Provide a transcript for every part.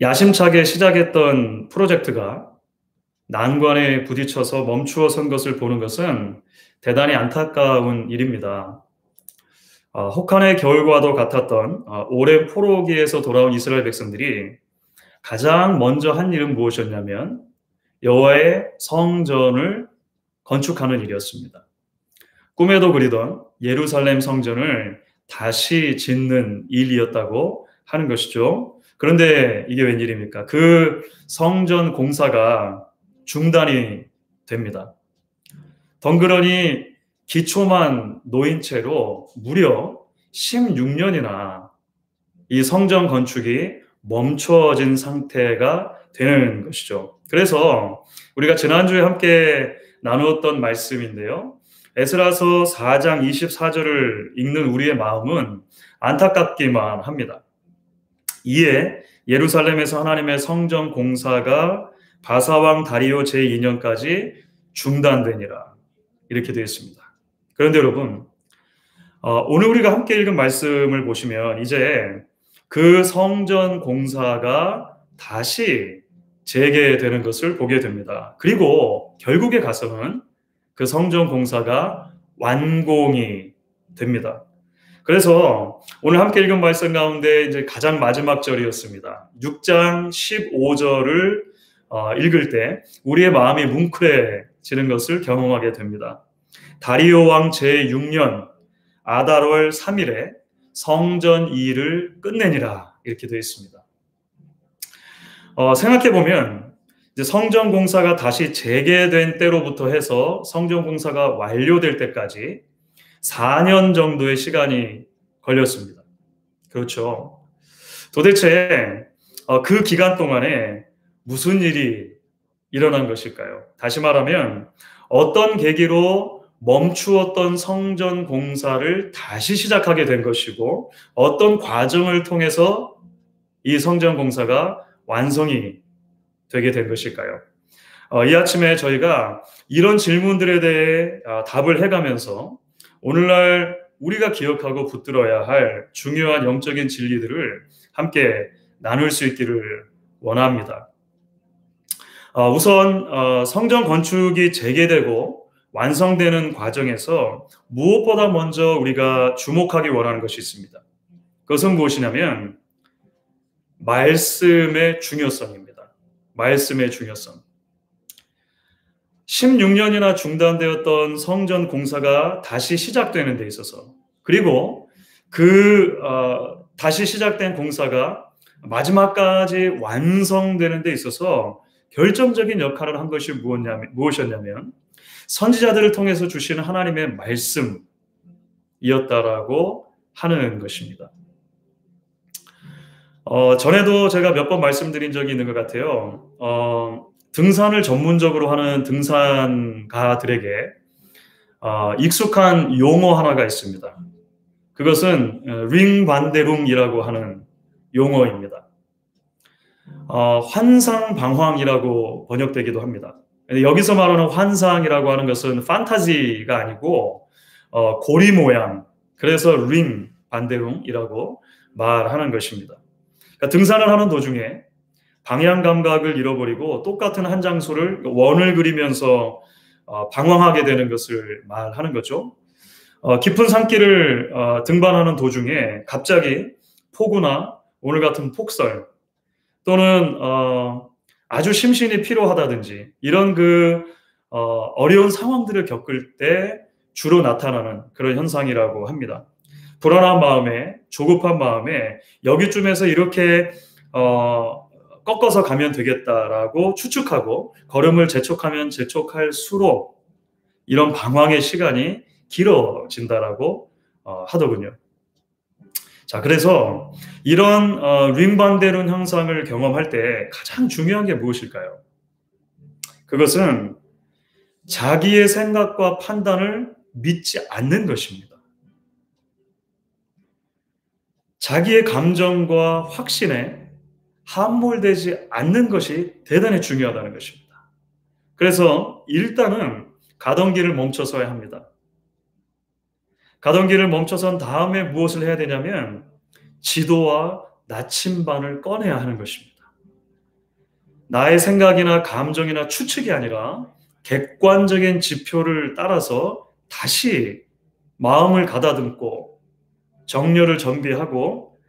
야심차게 시작했던 프로젝트가 난관에 부딪혀서 멈추어 선 것을 보는 것은 대단히 안타까운 일입니다. 혹한의 겨울과도 같았던 오랜 포로기에서 돌아온 이스라엘 백성들이 가장 먼저 한 일은 무엇이었냐면 여호와의 성전을 건축하는 일이었습니다. 꿈에도 그리던 예루살렘 성전을 다시 짓는 일이었다고 하는 것이죠. 그런데 이게 웬일입니까? 그 성전 공사가 중단이 됩니다. 덩그러니 기초만 놓인 채로 무려 16년이나 이 성전 건축이 멈춰진 상태가 되는 것이죠. 그래서 우리가 지난주에 함께 나누었던 말씀인데요. 에스라서 4장 24절을 읽는 우리의 마음은 안타깝기만 합니다. 이에 예루살렘에서 하나님의 성전 공사가 바사왕 다리오 제2년까지 중단되니라. 이렇게 되어 있습니다. 그런데 여러분, 오늘 우리가 함께 읽은 말씀을 보시면 이제 그 성전 공사가 다시 재개되는 것을 보게 됩니다. 그리고 결국에 가서는 그 성전 공사가 완공이 됩니다. 그래서 오늘 함께 읽은 말씀 가운데 이제 가장 마지막 절이었습니다. 6장 15절을 읽을 때 우리의 마음이 뭉클해지는 것을 경험하게 됩니다. 다리오 왕 제6년 아달월 3일에 성전 일을 끝내니라 이렇게 되어 있습니다. 생각해보면 이제 성전 공사가 다시 재개된 때로부터 해서 성전 공사가 완료될 때까지 4년 정도의 시간이 걸렸습니다. 그렇죠. 도대체 그 기간 동안에 무슨 일이 일어난 것일까요? 다시 말하면 어떤 계기로 멈추었던 성전 공사를 다시 시작하게 된 것이고 어떤 과정을 통해서 이 성전 공사가 완성이 되게 된 것일까요? 이 아침에 저희가 이런 질문들에 대해 답을 해가면서 오늘날 우리가 기억하고 붙들어야 할 중요한 영적인 진리들을 함께 나눌 수 있기를 원합니다. 우선 성전 건축이 재개되고 완성되는 과정에서 무엇보다 먼저 우리가 주목하기 원하는 것이 있습니다. 그것은 무엇이냐면 말씀의 중요성입니다. 말씀의 중요성. 16년이나 중단되었던 성전 공사가 다시 시작되는 데 있어서 그리고 다시 시작된 공사가 마지막까지 완성되는 데 있어서 결정적인 역할을 한 것이 무엇이었냐면 선지자들을 통해서 주시는 하나님의 말씀이었다라고 하는 것입니다. 전에도 제가 몇 번 말씀드린 적이 있는 것 같아요. 등산을 전문적으로 하는 등산가들에게 익숙한 용어 하나가 있습니다. 그것은 링반데룽이라고 하는 용어입니다. 환상방황이라고 번역되기도 합니다. 여기서 말하는 환상이라고 하는 것은 판타지가 아니고 고리 모양, 그래서 링 반데룽이라고 말하는 것입니다. 그러니까 등산을 하는 도중에 방향 감각을 잃어버리고 똑같은 한 장소를 원을 그리면서 방황하게 되는 것을 말하는 거죠. 깊은 산길을 등반하는 도중에 갑자기 폭우나 오늘 같은 폭설 또는 아주 심신이 피로하다든지 이런 어려운 상황들을 겪을 때 주로 나타나는 그런 현상이라고 합니다. 불안한 마음에 조급한 마음에 여기쯤에서 이렇게 꺾어서 가면 되겠다라고 추측하고 걸음을 재촉하면 재촉할수록 이런 방황의 시간이 길어진다라고 하더군요. 자, 그래서 이런 링반데룬 현상을 경험할 때 가장 중요한 게 무엇일까요? 그것은 자기의 생각과 판단을 믿지 않는 것입니다. 자기의 감정과 확신에 함몰되지 않는 것이 대단히 중요하다는 것입니다. 그래서 일단은 가던 길을 멈춰서야 합니다. 가던 길을 멈춰선 다음에 무엇을 해야 되냐면 지도와 나침반을 꺼내야 하는 것입니다. 나의 생각이나 감정이나 추측이 아니라 객관적인 지표를 따라서 다시 마음을 가다듬고 정렬을 정비하고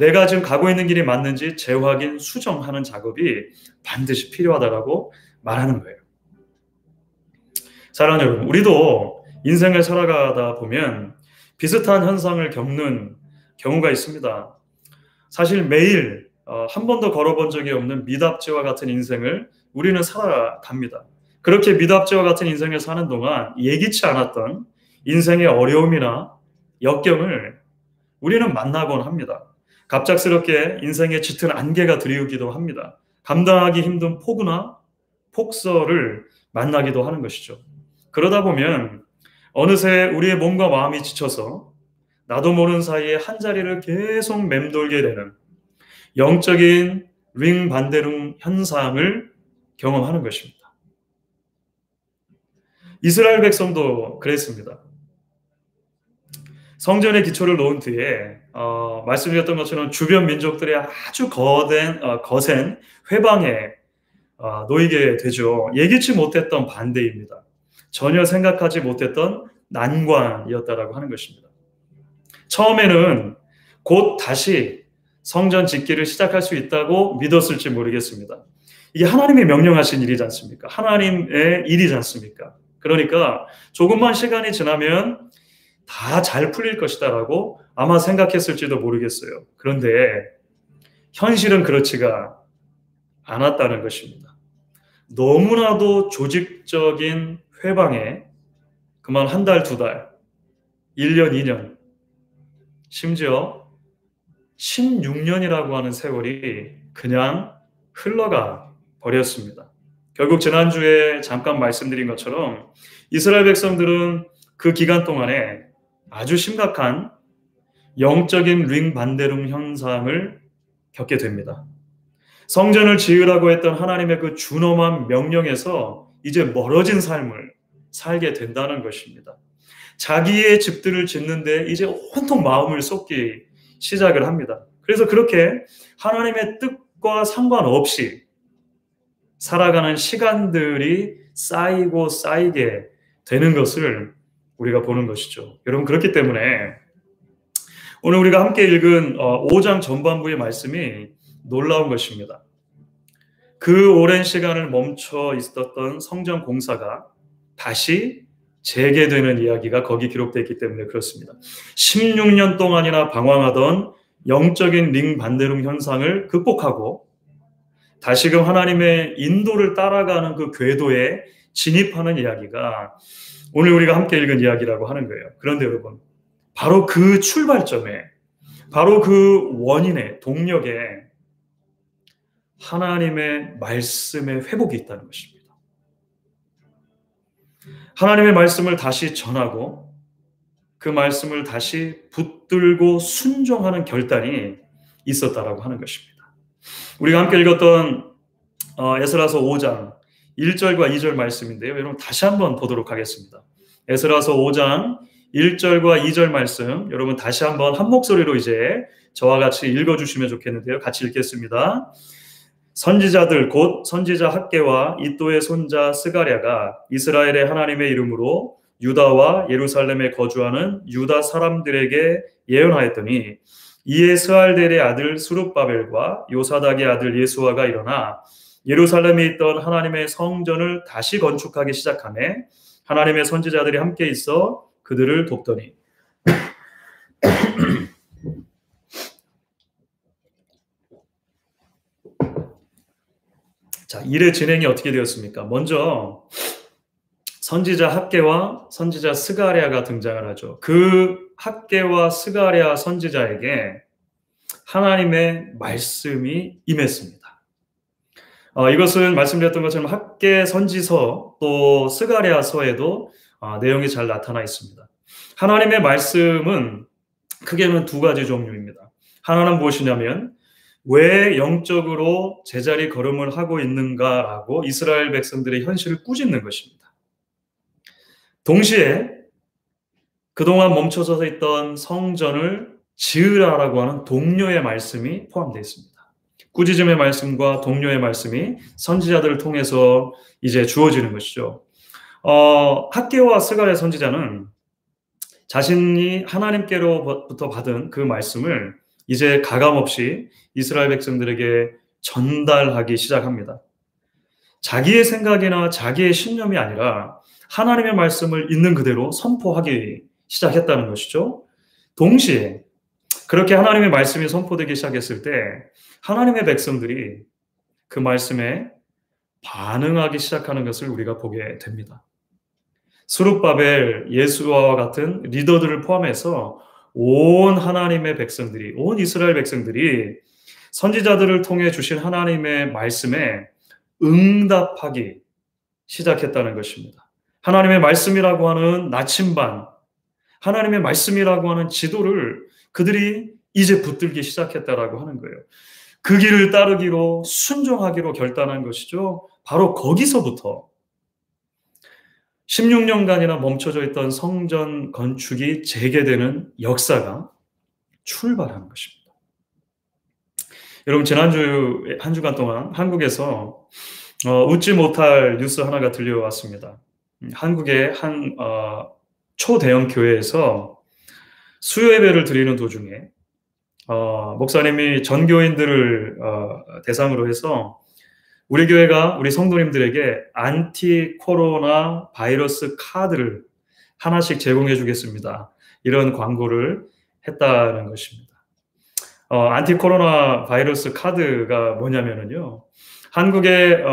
내가 지금 가고 있는 길이 맞는지 재확인, 수정하는 작업이 반드시 필요하다라고 말하는 거예요. 사랑하는 여러분, 우리도 인생을 살아가다 보면 비슷한 현상을 겪는 경우가 있습니다. 사실 매일 한 번도 걸어본 적이 없는 미답지와 같은 인생을 우리는 살아갑니다. 그렇게 미답지와 같은 인생을 사는 동안 예기치 않았던 인생의 어려움이나 역경을 우리는 만나곤 합니다. 갑작스럽게 인생의 짙은 안개가 들이우기도 합니다. 감당하기 힘든 폭우나 폭설을 만나기도 하는 것이죠. 그러다 보면 어느새 우리의 몸과 마음이 지쳐서 나도 모르는 사이에 한자리를 계속 맴돌게 되는 영적인 링 반대룽 현상을 경험하는 것입니다. 이스라엘 백성도 그랬습니다. 성전의 기초를 놓은 뒤에 말씀드렸던 것처럼 주변 민족들의 아주 거센 회방에 놓이게 되죠. 예기치 못했던 반대입니다. 전혀 생각하지 못했던 난관이었다라고 하는 것입니다. 처음에는 곧 다시 성전 짓기를 시작할 수 있다고 믿었을지 모르겠습니다. 이게 하나님이 명령하신 일이지 않습니까? 하나님의 일이지 않습니까? 그러니까 조금만 시간이 지나면 다 잘 풀릴 것이다라고 아마 생각했을지도 모르겠어요. 그런데 현실은 그렇지가 않았다는 것입니다. 너무나도 조직적인 회방에 그만 한 달, 두 달, 1년, 2년, 심지어 16년이라고 하는 세월이 그냥 흘러가 버렸습니다. 결국 지난주에 잠깐 말씀드린 것처럼 이스라엘 백성들은 그 기간 동안에 아주 심각한 영적인 링 반대룽 현상을 겪게 됩니다. 성전을 지으라고 했던 하나님의 그 준엄한 명령에서 이제 멀어진 삶을 살게 된다는 것입니다. 자기의 집들을 짓는데 이제 온통 마음을 쏟기 시작을 합니다. 그래서 그렇게 하나님의 뜻과 상관없이 살아가는 시간들이 쌓이고 쌓이게 되는 것을 우리가 보는 것이죠. 여러분, 그렇기 때문에 오늘 우리가 함께 읽은 5장 전반부의 말씀이 놀라운 것입니다. 그 오랜 시간을 멈춰 있었던 성전 공사가 다시 재개되는 이야기가 거기 기록되어 있기 때문에 그렇습니다. 16년 동안이나 방황하던 영적인 링 반대룽 현상을 극복하고 다시금 하나님의 인도를 따라가는 그 궤도에 진입하는 이야기가 오늘 우리가 함께 읽은 이야기라고 하는 거예요. 그런데 여러분, 바로 그 출발점에, 바로 그 원인의 동력에 하나님의 말씀의 회복이 있다는 것입니다. 하나님의 말씀을 다시 전하고 그 말씀을 다시 붙들고 순종하는 결단이 있었다라고 하는 것입니다. 우리가 함께 읽었던 에스라서 5장 1절과 2절 말씀인데요. 여러분 다시 한번 보도록 하겠습니다. 에스라서 5장 1절과 2절 말씀 여러분 다시 한번 한 목소리로 이제 저와 같이 읽어주시면 좋겠는데요. 같이 읽겠습니다. 선지자들 곧 선지자 학개와 이또의 손자 스가랴가 이스라엘의 하나님의 이름으로 유다와 예루살렘에 거주하는 유다 사람들에게 예언하였더니 이에 스알델의 아들 스룹바벨과 요사닥의 아들 예수아가 일어나 예루살렘에 있던 하나님의 성전을 다시 건축하기 시작하며 하나님의 선지자들이 함께 있어 그들을 돕더니 자, 일의 진행이 어떻게 되었습니까? 먼저 선지자 학개와 선지자 스가랴가 등장을 하죠. 그 학개와 스가랴 선지자에게 하나님의 말씀이 임했습니다. 이것은 말씀드렸던 것처럼 학개 선지서 또 스가랴서에도 내용이 잘 나타나 있습니다. 하나님의 말씀은 크게는 두 가지 종류입니다. 하나는 무엇이냐면 왜 영적으로 제자리 걸음을 하고 있는가라고 이스라엘 백성들의 현실을 꾸짖는 것입니다. 동시에 그동안 멈춰서 있던 성전을 지으라라고 하는 동료의 말씀이 포함되어 있습니다. 꾸짖음의 말씀과 동료의 말씀이 선지자들을 통해서 이제 주어지는 것이죠. 학개와 스갈의 선지자는 자신이 하나님께로부터 받은 그 말씀을 이제 가감없이 이스라엘 백성들에게 전달하기 시작합니다. 자기의 생각이나 자기의 신념이 아니라 하나님의 말씀을 있는 그대로 선포하기 시작했다는 것이죠. 동시에 그렇게 하나님의 말씀이 선포되기 시작했을 때 하나님의 백성들이 그 말씀에 반응하기 시작하는 것을 우리가 보게 됩니다. 스룹바벨, 예수와 같은 리더들을 포함해서 온 하나님의 백성들이, 온 이스라엘 백성들이 선지자들을 통해 주신 하나님의 말씀에 응답하기 시작했다는 것입니다. 하나님의 말씀이라고 하는 나침반, 하나님의 말씀이라고 하는 지도를 그들이 이제 붙들기 시작했다라고 하는 거예요. 그 길을 따르기로 순종하기로 결단한 것이죠. 바로 거기서부터 16년간이나 멈춰져 있던 성전 건축이 재개되는 역사가 출발하는 것입니다. 여러분, 지난주 한 주간 동안 한국에서 웃지 못할 뉴스 하나가 들려왔습니다. 한국의 한 초대형 교회에서 수요 예배를 드리는 도중에 목사님이 전교인들을 대상으로 해서 우리 교회가 우리 성도님들에게 안티 코로나 바이러스 카드를 하나씩 제공해 주겠습니다. 이런 광고를 했다는 것입니다. 안티 코로나 바이러스 카드가 뭐냐면요. 한국의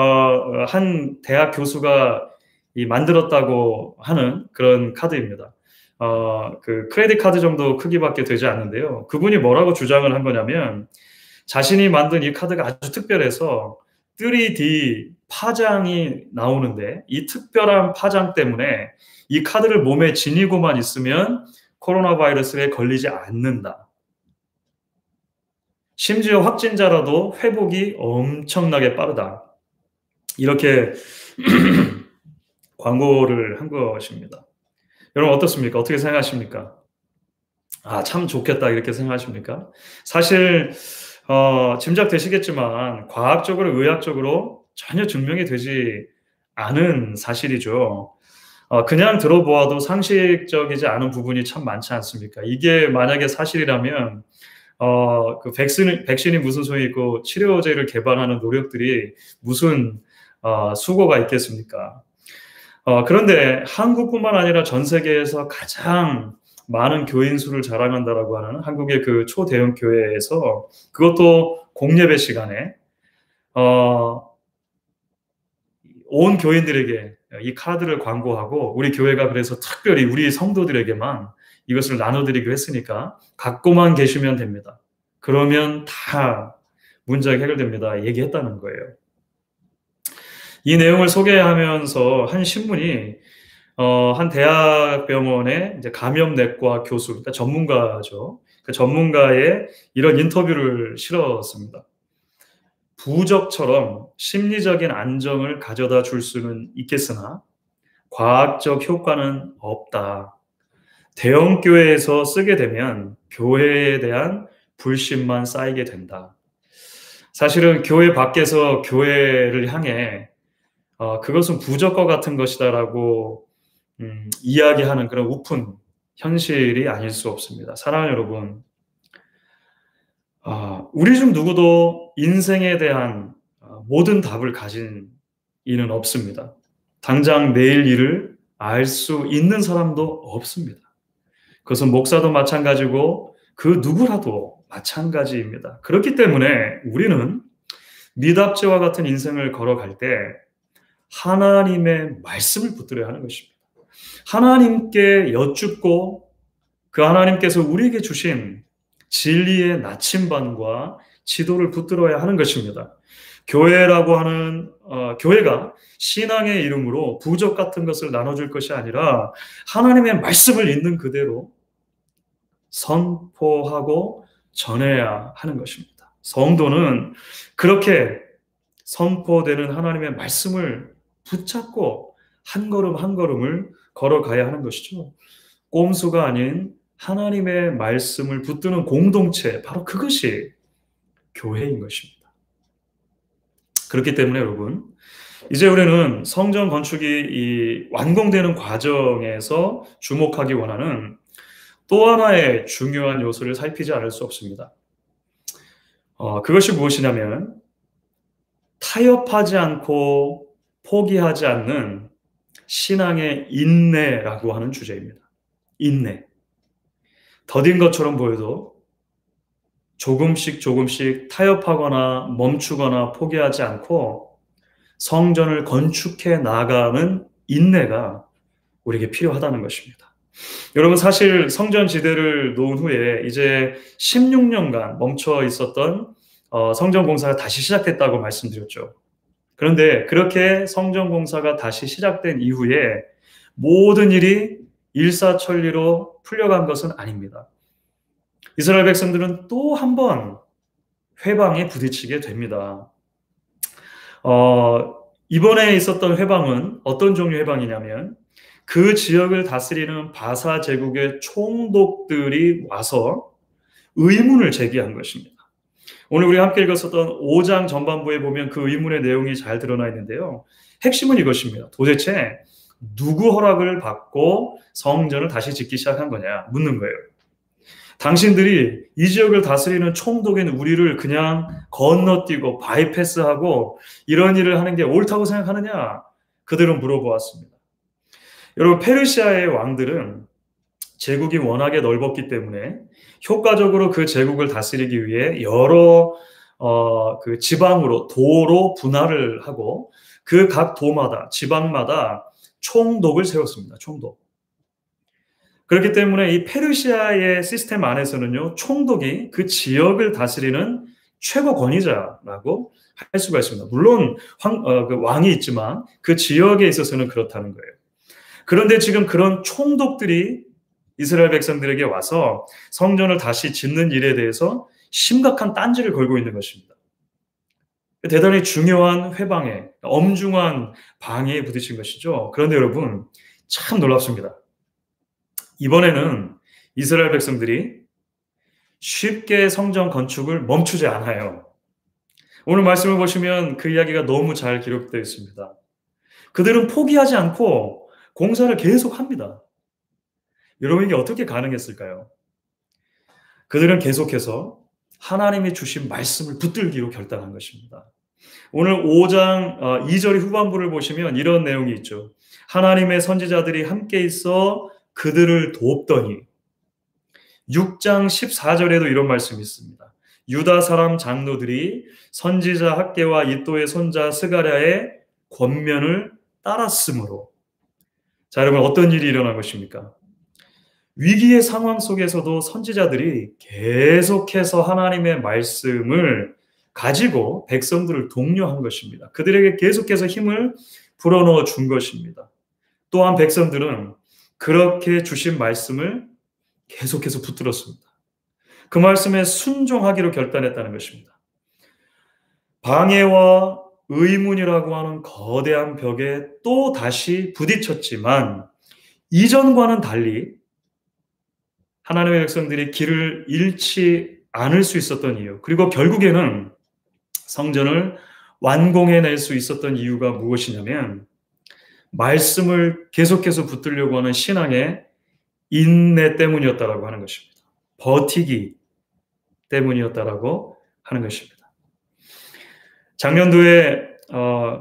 한 대학 교수가 만들었다고 하는 그런 카드입니다. 그 크레딧 카드 정도 크기밖에 되지 않는데요. 그분이 뭐라고 주장을 한 거냐면 자신이 만든 이 카드가 아주 특별해서 3D 파장이 나오는데 이 특별한 파장 때문에 이 카드를 몸에 지니고만 있으면 코로나 바이러스에 걸리지 않는다. 심지어 확진자라도 회복이 엄청나게 빠르다. 이렇게 광고를 한 것입니다. 여러분 어떻습니까? 어떻게 생각하십니까? 참 좋겠다 이렇게 생각하십니까? 사실 짐작되시겠지만 과학적으로 의학적으로 전혀 증명이 되지 않은 사실이죠. 그냥 들어보아도 상식적이지 않은 부분이 참 많지 않습니까? 이게 만약에 사실이라면 그 백신이 무슨 소용이 있고 치료제를 개발하는 노력들이 무슨 수고가 있겠습니까? 그런데 한국뿐만 아니라 전 세계에서 가장 많은 교인 수를 자랑한다라고 하는 한국의 그 초대형 교회에서 그것도 공예배 시간에 온 교인들에게 이 카드를 광고하고 우리 교회가 그래서 특별히 우리 성도들에게만 이것을 나눠드리기로 했으니까 갖고만 계시면 됩니다. 그러면 다 문제가 해결됩니다. 얘기했다는 거예요. 이 내용을 소개하면서 한 신문이 한 대학병원의 이제 감염내과 교수, 그러니까 전문가죠. 그 전문가의 이런 인터뷰를 실었습니다. 부적처럼 심리적인 안정을 가져다 줄 수는 있겠으나 과학적 효과는 없다. 대형 교회에서 쓰게 되면 교회에 대한 불신만 쌓이게 된다. 사실은 교회 밖에서 교회를 향해 그것은 부적과 같은 것이다라고 이야기하는 그런 우픈 현실이 아닐 수 없습니다. 사랑하는 여러분, 우리 중 누구도 인생에 대한 모든 답을 가진 이는 없습니다. 당장 내일 일을 알 수 있는 사람도 없습니다. 그것은 목사도 마찬가지고 그 누구라도 마찬가지입니다. 그렇기 때문에 우리는 미답지와 같은 인생을 걸어갈 때 하나님의 말씀을 붙들어야 하는 것입니다. 하나님께 여쭙고 그 하나님께서 우리에게 주신 진리의 나침반과 지도를 붙들어야 하는 것입니다. 교회라고 하는 교회가 신앙의 이름으로 부적 같은 것을 나눠줄 것이 아니라 하나님의 말씀을 있는 그대로 선포하고 전해야 하는 것입니다. 성도는 그렇게 선포되는 하나님의 말씀을 붙잡고 한 걸음 한 걸음을 걸어가야 하는 것이죠. 꼼수가 아닌 하나님의 말씀을 붙드는 공동체, 바로 그것이 교회인 것입니다. 그렇기 때문에 여러분, 이제 우리는 성전 건축이 이 완공되는 과정에서 주목하기 원하는 또 하나의 중요한 요소를 살피지 않을 수 없습니다. 그것이 무엇이냐면 타협하지 않고 포기하지 않는 신앙의 인내라고 하는 주제입니다. 인내. 더딘 것처럼 보여도 조금씩 조금씩 타협하거나 멈추거나 포기하지 않고 성전을 건축해 나가는 인내가 우리에게 필요하다는 것입니다. 여러분, 사실 성전 지대를 놓은 후에 이제 16년간 멈춰 있었던 성전 공사가 다시 시작됐다고 말씀드렸죠. 그런데 그렇게 성전 공사가 다시 시작된 이후에 모든 일이 일사천리로 풀려간 것은 아닙니다. 이스라엘 백성들은 또 한 번 회방에 부딪히게 됩니다. 이번에 있었던 회방은 어떤 종류의 회방이냐면 그 지역을 다스리는 바사 제국의 총독들이 와서 의문을 제기한 것입니다. 오늘 우리 함께 읽었었던 5장 전반부에 보면 그 의문의 내용이 잘 드러나 있는데요. 핵심은 이것입니다. 도대체 누구 허락을 받고 성전을 다시 짓기 시작한 거냐 묻는 거예요. 당신들이 이 지역을 다스리는 총독인 우리를 그냥 건너뛰고 바이패스하고 이런 일을 하는 게 옳다고 생각하느냐? 그들은 물어보았습니다. 여러분, 페르시아의 왕들은 제국이 워낙에 넓었기 때문에 효과적으로 그 제국을 다스리기 위해 여러 그 지방으로 도로 분할을 하고 그 각 도마다 지방마다 총독을 세웠습니다. 총독. 그렇기 때문에 이 페르시아의 시스템 안에서는요, 총독이 그 지역을 다스리는 최고 권위자라고 할 수가 있습니다. 물론 그 왕이 있지만 그 지역에 있어서는 그렇다는 거예요. 그런데 지금 그런 총독들이 이스라엘 백성들에게 와서 성전을 다시 짓는 일에 대해서 심각한 딴지를 걸고 있는 것입니다. 대단히 중요한 회방에, 엄중한 방해에 부딪힌 것이죠. 그런데 여러분, 참 놀랍습니다. 이번에는 이스라엘 백성들이 쉽게 성전 건축을 멈추지 않아요. 오늘 말씀을 보시면 그 이야기가 너무 잘 기록되어 있습니다. 그들은 포기하지 않고 공사를 계속합니다. 여러분, 이게 어떻게 가능했을까요? 그들은 계속해서 하나님이 주신 말씀을 붙들기로 결단한 것입니다. 오늘 5장 2절 후반부를 보시면 이런 내용이 있죠. 하나님의 선지자들이 함께 있어 그들을 돕더니 6장 14절에도 이런 말씀이 있습니다. 유다 사람 장로들이 선지자 학개와 이또의 손자 스가랴의 권면을 따랐으므로. 자, 여러분, 어떤 일이 일어난 것입니까? 위기의 상황 속에서도 선지자들이 계속해서 하나님의 말씀을 가지고 백성들을 독려한 것입니다. 그들에게 계속해서 힘을 불어넣어 준 것입니다. 또한 백성들은 그렇게 주신 말씀을 계속해서 붙들었습니다. 그 말씀에 순종하기로 결단했다는 것입니다. 방해와 의문이라고 하는 거대한 벽에 또 다시 부딪혔지만 이전과는 달리 하나님의 백성들이 길을 잃지 않을 수 있었던 이유, 그리고 결국에는 성전을 완공해낼 수 있었던 이유가 무엇이냐면 말씀을 계속해서 붙들려고 하는 신앙의 인내 때문이었다라고 하는 것입니다. 버티기 때문이었다라고 하는 것입니다. 작년도에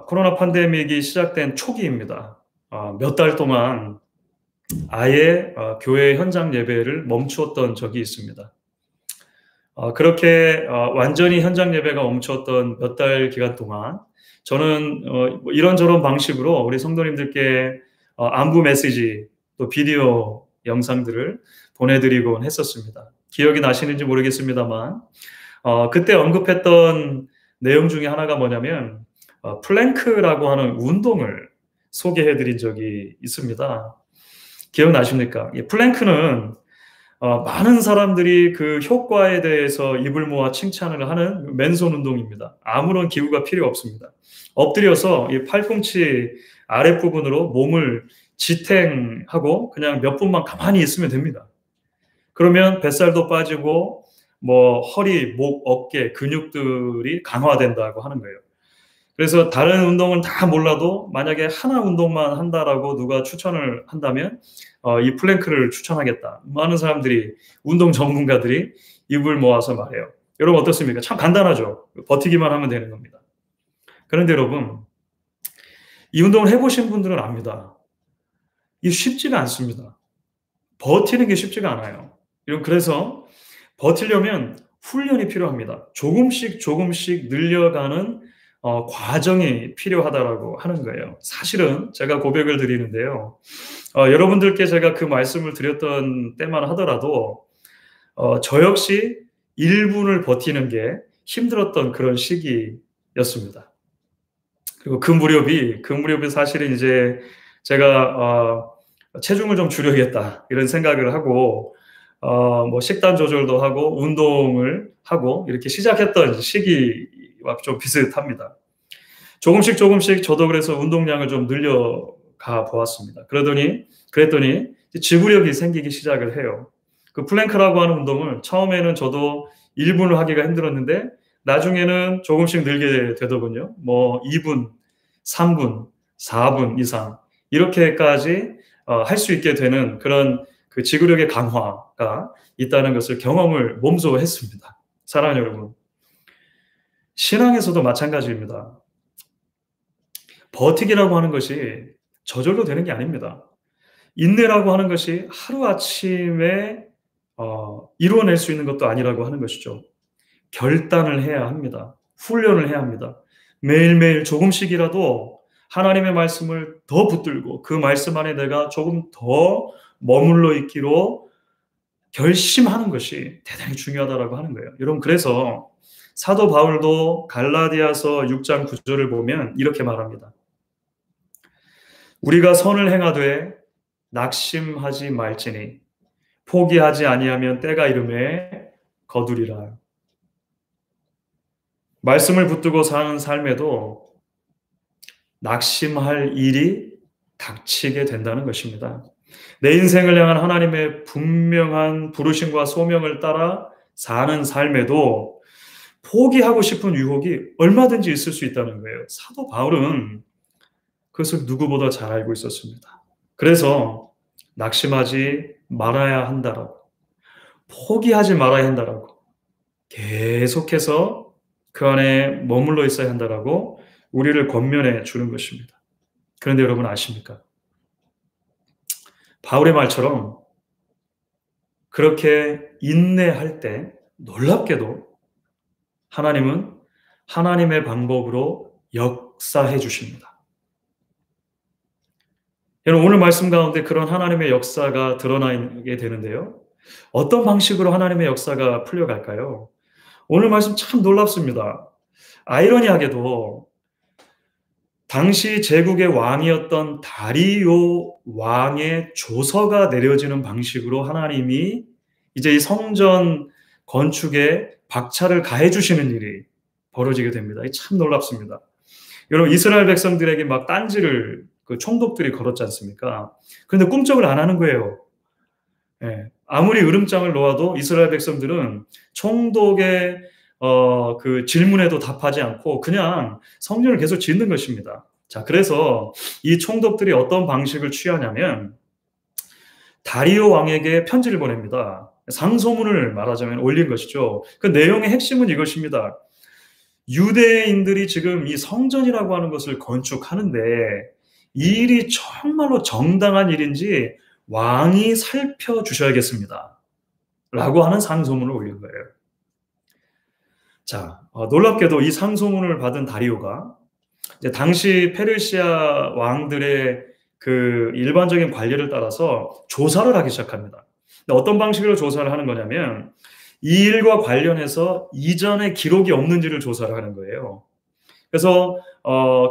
코로나 팬데믹이 시작된 초기입니다. 몇 달 동안 아예 교회 현장 예배를 멈추었던 적이 있습니다. 그렇게 완전히 현장 예배가 멈추었던 몇 달 기간 동안 저는 이런저런 방식으로 우리 성도님들께 안부 메시지 또 비디오 영상들을 보내드리곤 했었습니다. 기억이 나시는지 모르겠습니다만 그때 언급했던 내용 중에 하나가 뭐냐면 플랭크라고 하는 운동을 소개해드린 적이 있습니다. 기억나십니까? 플랭크는 많은 사람들이 그 효과에 대해서 입을 모아 칭찬을 하는 맨손 운동입니다. 아무런 기구가 필요 없습니다. 엎드려서 이 팔꿈치 아랫부분으로 몸을 지탱하고 그냥 몇 분만 가만히 있으면 됩니다. 그러면 뱃살도 빠지고 허리, 목, 어깨 근육들이 강화된다고 하는 거예요. 그래서 다른 운동은 다 몰라도 만약에 하나 운동만 한다라고 누가 추천을 한다면 이 플랭크를 추천하겠다. 많은 사람들이, 운동 전문가들이 입을 모아서 말해요. 여러분 어떻습니까? 참 간단하죠. 버티기만 하면 되는 겁니다. 그런데 여러분, 이 운동을 해보신 분들은 압니다. 이게 쉽지가 않습니다. 버티는 게 쉽지가 않아요. 여러분, 그래서 버티려면 훈련이 필요합니다. 조금씩 조금씩 늘려가는 과정이 필요하다라고 하는 거예요. 사실은 제가 고백을 드리는데요. 여러분들께 제가 그 말씀을 드렸던 때만 하더라도 저 역시 1분을 버티는 게 힘들었던 그런 시기였습니다. 그리고 그 무렵이 사실은 이제 제가 체중을 좀 줄여야겠다 이런 생각을 하고 뭐 식단 조절도 하고 운동을 하고 이렇게 시작했던 시기와 좀 비슷합니다. 조금씩 조금씩 저도 그래서 운동량을 좀 늘려가 보았습니다. 그랬더니 지구력이 생기기 시작을 해요. 그 플랭크라고 하는 운동을 처음에는 저도 1분을 하기가 힘들었는데 나중에는 조금씩 늘게 되더군요. 뭐 2분, 3분, 4분 이상 이렇게까지 할 수 있게 되는 그런 그 지구력의 강화가 있다는 것을 경험을 몸소 했습니다. 사랑하는 여러분, 신앙에서도 마찬가지입니다. 버티기라고 하는 것이 저절로 되는 게 아닙니다. 인내라고 하는 것이 하루아침에 이루어낼 수 있는 것도 아니라고 하는 것이죠. 결단을 해야 합니다. 훈련을 해야 합니다. 매일매일 조금씩이라도 하나님의 말씀을 더 붙들고 그 말씀 안에 내가 조금 더 머물러 있기로 결심하는 것이 대단히 중요하다라고 하는 거예요. 여러분, 그래서 사도 바울도 갈라디아서 6장 9절을 보면 이렇게 말합니다. 우리가 선을 행하되 낙심하지 말지니 포기하지 아니하면 때가 이르매 거두리라. 말씀을 붙들고 사는 삶에도 낙심할 일이 닥치게 된다는 것입니다. 내 인생을 향한 하나님의 분명한 부르심과 소명을 따라 사는 삶에도 포기하고 싶은 유혹이 얼마든지 있을 수 있다는 거예요. 사도 바울은 그것을 누구보다 잘 알고 있었습니다. 그래서 낙심하지 말아야 한다라고, 포기하지 말아야 한다라고, 계속해서 그 안에 머물러 있어야 한다라고 우리를 권면해 주는 것입니다. 그런데 여러분 아십니까? 바울의 말처럼 그렇게 인내할 때 놀랍게도 하나님은 하나님의 방법으로 역사해 주십니다. 여러분, 오늘 말씀 가운데 그런 하나님의 역사가 드러나게 되는데요. 어떤 방식으로 하나님의 역사가 풀려갈까요? 오늘 말씀 참 놀랍습니다. 아이러니하게도 당시 제국의 왕이었던 다리오 왕의 조서가 내려지는 방식으로 하나님이 이제 이 성전 건축에 박차를 가해 주시는 일이 벌어지게 됩니다. 참 놀랍습니다. 여러분, 이스라엘 백성들에게 막 딴지를 그 총독들이 걸었지 않습니까? 그런데 꿈쩍을 안 하는 거예요. 예. 아무리 으름장을 놓아도 이스라엘 백성들은 총독의 그 질문에도 답하지 않고 그냥 성전을 계속 짓는 것입니다. 자, 그래서 이 총독들이 어떤 방식을 취하냐면 다리오 왕에게 편지를 보냅니다. 상소문을 말하자면 올린 것이죠. 그 내용의 핵심은 이것입니다. 유대인들이 지금 이 성전이라고 하는 것을 건축하는데 이 일이 정말로 정당한 일인지 왕이 살펴주셔야겠습니다. 라고 하는 상소문을 올린 거예요. 자, 놀랍게도 이 상소문을 받은 다리오가 이제 당시 페르시아 왕들의 그 일반적인 관례를 따라서 조사를 하기 시작합니다. 근데 어떤 방식으로 조사를 하는 거냐면 이 일과 관련해서 이전에 기록이 없는지를 조사를 하는 거예요. 그래서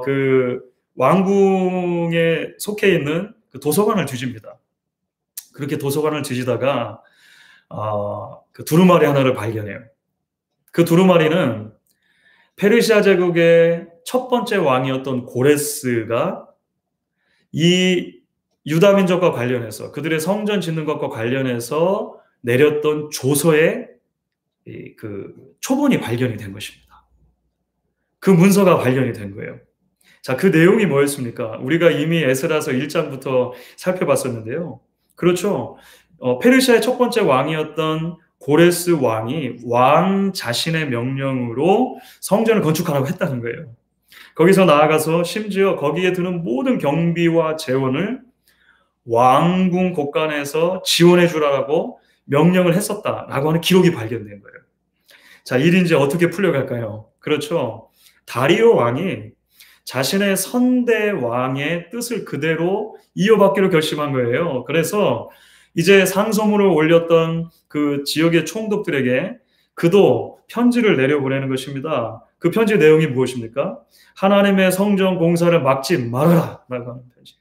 그 왕궁에 속해 있는 그 도서관을 뒤집니다. 그렇게 도서관을 뒤지다가 그 두루마리 하나를 발견해요. 그 두루마리는 페르시아 제국의 첫 번째 왕이었던 고레스가 이 유다 민족과 관련해서 그들의 성전 짓는 것과 관련해서 내렸던 조서의 그 초본이 발견이 된 것입니다. 그 문서가 발견이 된 거예요. 자, 그 내용이 뭐였습니까? 우리가 이미 에스라서 1장부터 살펴봤었는데요. 그렇죠. 페르시아의 첫 번째 왕이었던 고레스 왕이 왕 자신의 명령으로 성전을 건축하라고 했다는 거예요. 거기서 나아가서 심지어 거기에 드는 모든 경비와 재원을 왕궁 곳간에서 지원해 주라고 명령을 했었다라고 하는 기록이 발견된 거예요. 자, 일이 이제 어떻게 풀려갈까요? 그렇죠. 다리오 왕이 자신의 선대 왕의 뜻을 그대로 이어받기로 결심한 거예요. 그래서 이제 상소문을 올렸던 그 지역의 총독들에게 그도 편지를 내려보내는 것입니다. 그 편지 내용이 무엇입니까? 하나님의 성전 공사를 막지 말아라 라고 하는 편지.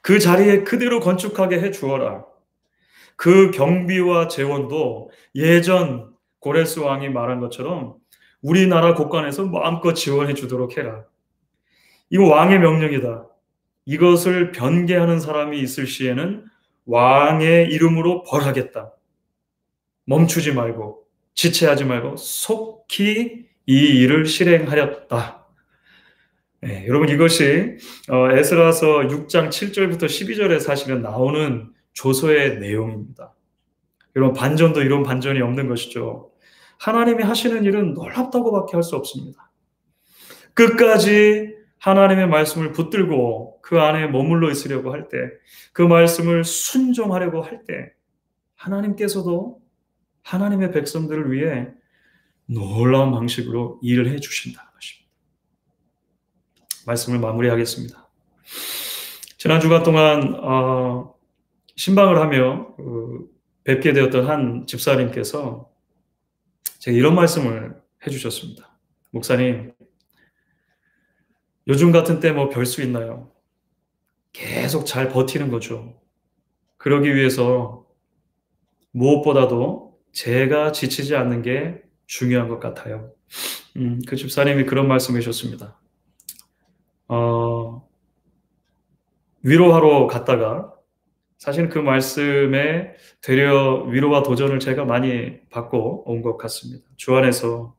그 자리에 그대로 건축하게 해 주어라. 그 경비와 재원도 예전 고레스 왕이 말한 것처럼 우리나라 곳간에서 마음껏 지원해 주도록 해라. 이거 왕의 명령이다. 이것을 변개하는 사람이 있을 시에는 왕의 이름으로 벌하겠다. 멈추지 말고 지체하지 말고 속히 이 일을 실행하렸다. 네, 여러분 이것이 에스라서 6장 7절부터 12절에 사실은 나오는 조서의 내용입니다. 여러분 반전도 이런 반전이 없는 것이죠. 하나님이 하시는 일은 놀랍다고밖에 할 수 없습니다. 끝까지 하나님의 말씀을 붙들고 그 안에 머물러 있으려고 할 때, 그 말씀을 순종하려고 할 때 하나님께서도 하나님의 백성들을 위해 놀라운 방식으로 일을 해 주신다는 것입니다. 말씀을 마무리하겠습니다. 지난 주간 동안 신방을 하며 뵙게 되었던 한 집사님께서 제가 이런 말씀을 해주셨습니다. 목사님, 요즘 같은 때 뭐 별 수 있나요? 계속 잘 버티는 거죠. 그러기 위해서 무엇보다도 제가 지치지 않는 게 중요한 것 같아요. 그 집사님이 그런 말씀을 해주셨습니다. 위로하러 갔다가 사실 그 말씀에 되려 위로와 도전을 제가 많이 받고 온 것 같습니다. 주 안에서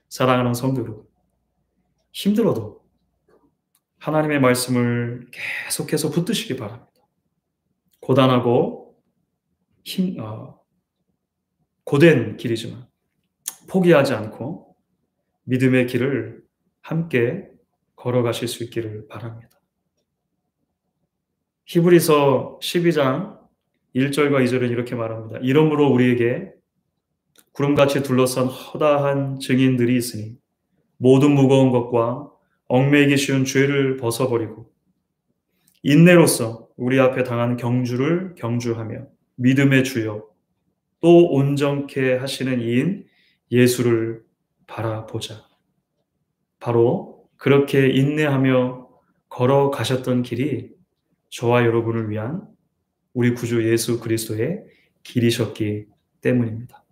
사랑하는 성도들, 힘들어도 하나님의 말씀을 계속해서 붙드시기 바랍니다. 고단하고 고된 길이지만 포기하지 않고 믿음의 길을 함께 걸어가실 수 있기를 바랍니다. 히브리서 12장 1절과 2절은 이렇게 말합니다. 이러므로 우리에게 구름같이 둘러싼 허다한 증인들이 있으니 모든 무거운 것과 얽매이기 쉬운 죄를 벗어버리고 인내로서 우리 앞에 당한 경주를 경주하며 믿음의 주여 또 온전케 하시는 이인 예수를 바라보자. 바로 그렇게 인내하며 걸어가셨던 길이 저와 여러분을 위한 우리 구주 예수 그리스도의 길이셨기 때문입니다.